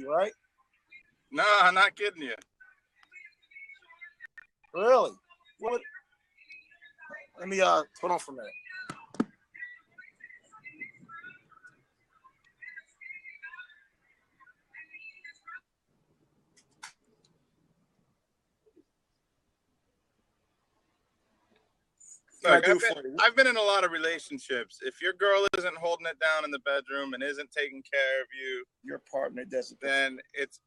me, right? No, I'm not kidding you. Really? What? Let me hold on for a minute. Look, I've been in a lot of relationships. If your girl isn't holding it down in the bedroom and isn't taking care of you, your partner doesn't. Then it's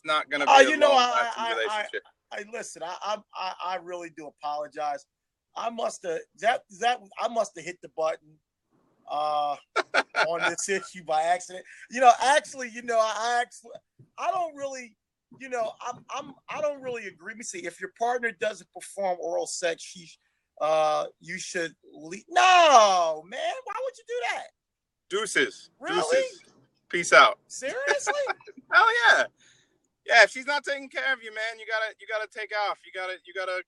not going to be a long-lasting relationship. Listen. I really do apologize. I must have hit the button on this issue by accident. I don't really. I don't really agree. Let me see. If your partner doesn't perform oral sex, you should leave. No, man. Why would you do that? Deuces. Really? Deuces. Peace out. Seriously? Hell yeah. Yeah, if she's not taking care of you, man, you gotta take off. You gotta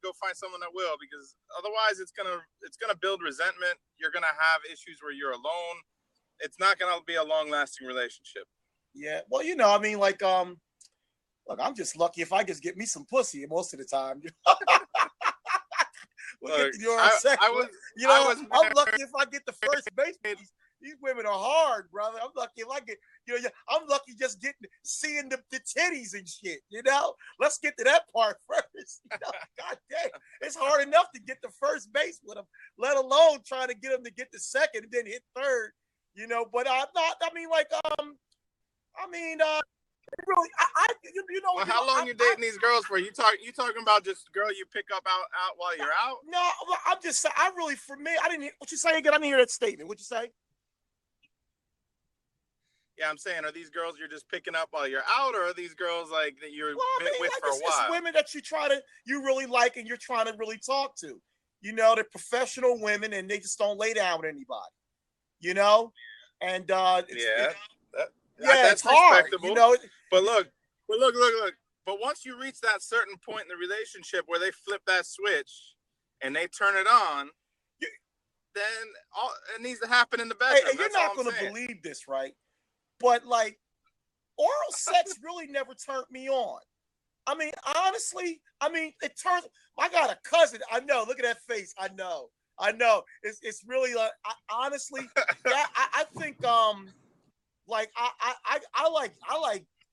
go find someone that will, because otherwise it's gonna build resentment. You're gonna have issues where you're alone. It's not gonna be a long-lasting relationship. Yeah. Well, look, I'm just lucky if I just get me some pussy most of the time. I'm lucky if I get the first base. These women are hard, brother. I'm lucky if I get, I'm lucky just seeing the titties and shit. Let's get to that part first. God damn, it's hard enough to get the first base with them, let alone trying to get them to get the second and then hit third. But I'm not. Really, Well, how long you dating these girls for? You talking about just girl you pick up out while you're out? No, I'm just saying. For me, I didn't hear what you saying again. I didn't hear that statement. What'd you say? Yeah, I'm saying, are these girls you're just picking up while you're out, or are these girls like that you're with for a while? It's women that you really like and you're trying to really talk to. They're professional women and they just don't lay down with anybody. And that's hard. But look. But once you reach that certain point in the relationship where they flip that switch and they turn it on, then it needs to happen in the bedroom. Hey, you're not going to believe this, right? But oral sex really never turned me on. I mean, honestly, it turns. I got a cousin. I know. Look at that face. I know. It's really honestly. Yeah, I think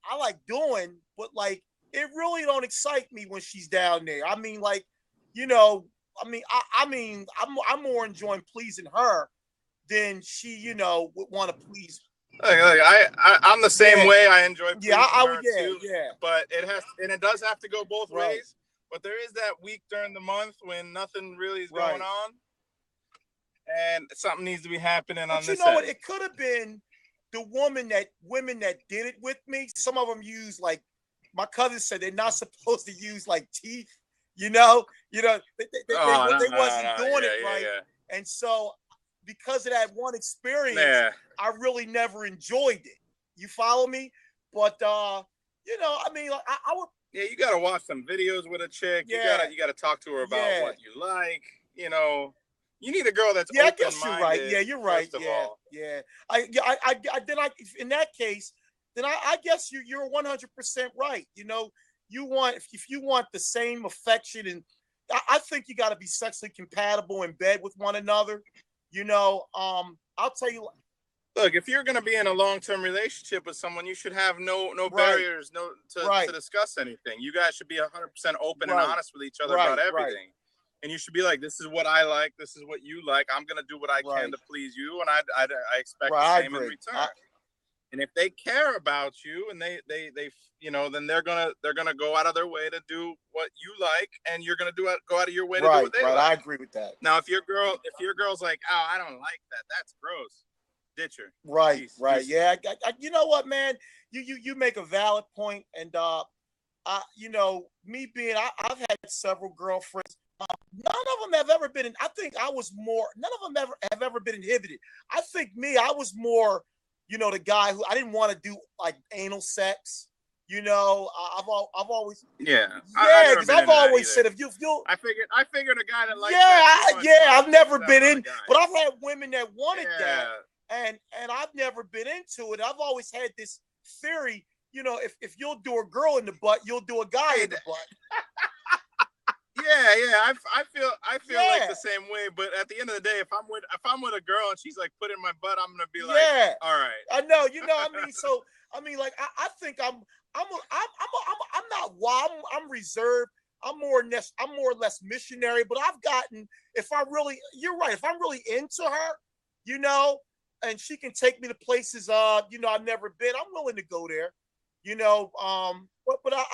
I like doing, but it really don't excite me when she's down there. I'm more enjoying pleasing her than she, would want to please. I'm the same way. I enjoy pleasing her too. Yeah. But it does have to go both ways. But there is that week during the month when nothing really is going on, and something needs to be happening on this. What? It could have been the women that did it with me. Some of them use my cousin said they're not supposed to use teeth. They wasn't doing it right. Yeah. And so because of that one experience, I really never enjoyed it. You follow me? But I would. Yeah, you gotta watch some videos with a chick. Yeah. You gotta talk to her about what you like. You need a girl that's I guess you're right. Yeah, you're right. Yeah. In that case, then I guess you're 100% right. If you want the same affection, and I think you got to be sexually compatible in bed with one another. I'll tell you. Look, if you're going to be in a long-term relationship with someone, you should have no barriers, to discuss anything. You guys should be 100% open and honest with each other about everything. And you should be like, this is what I like, this is what you like. I'm going to do what I can to please you, and I expect the same in return. And if they care about you, and they then they're gonna go out of their way to do what you like, and you're gonna go out of your way to do what they like. I agree with that. Now, if your girl's like, oh, I don't like that, that's gross, ditch her. Right. Yeah. You know what, man? You make a valid point, and me being, I've had several girlfriends. None of them have ever been. I think I was more. None of them have ever been inhibited. I think I was more. The guy who I didn't want to do anal sex. I've always because I've always said if you I figured a guy that likes I've never been in, but I've had women that wanted that, and I've never been into it. I've always had this theory, you know, if you'll do a girl in the butt, you'll do a guy in the butt. Yeah. I feel like the same way. But at the end of the day, if I'm with a girl and she's like putting my butt, I'm gonna be like, all right. I know. You know, I mean, so I mean, like, I think I'm not wild. I'm reserved. I'm more or less missionary. But I've gotten, you're right. If I'm really into her, you know, and she can take me to places, you know, I've never been, I'm willing to go there. You know,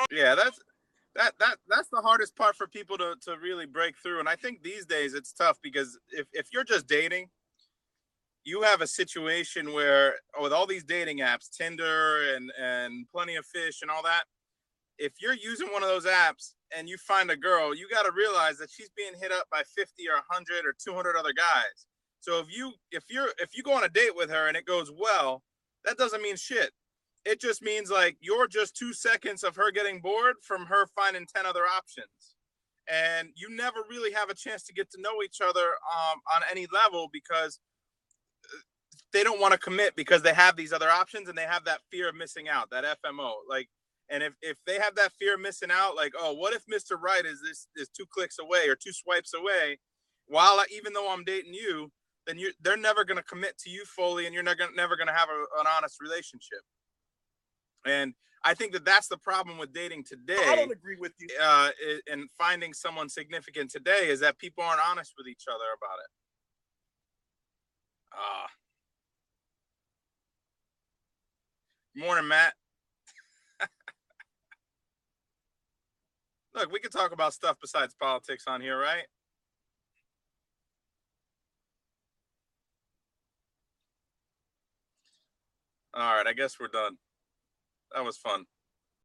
yeah, that's the hardest part for people to really break through. And I think these days it's tough because if you're just dating, you have a situation where with all these dating apps, Tinder and Plenty of Fish and all that, if you're using one of those apps and you find a girl, you got to realize that she's being hit up by 50 or 100 or 200 other guys. So if you go on a date with her and it goes well, that doesn't mean shit. It just means like you're just 2 seconds of her getting bored from her finding 10 other options. And you never really have a chance to get to know each other on any level because they don't want to commit because they have these other options and they have that fear of missing out, that FMO. Like, and if they have that fear of missing out, like, oh, what if Mr. Right is 2 clicks away or 2 swipes away, even though I'm dating you, then they're never going to commit to you fully, and you're never going to have an honest relationship. And I think that's the problem with dating today. I don't agree with you. And finding someone significant today is that people aren't honest with each other about it. Morning, Matt. Look, we could talk about stuff besides politics on here, right? All right, I guess we're done. That was fun.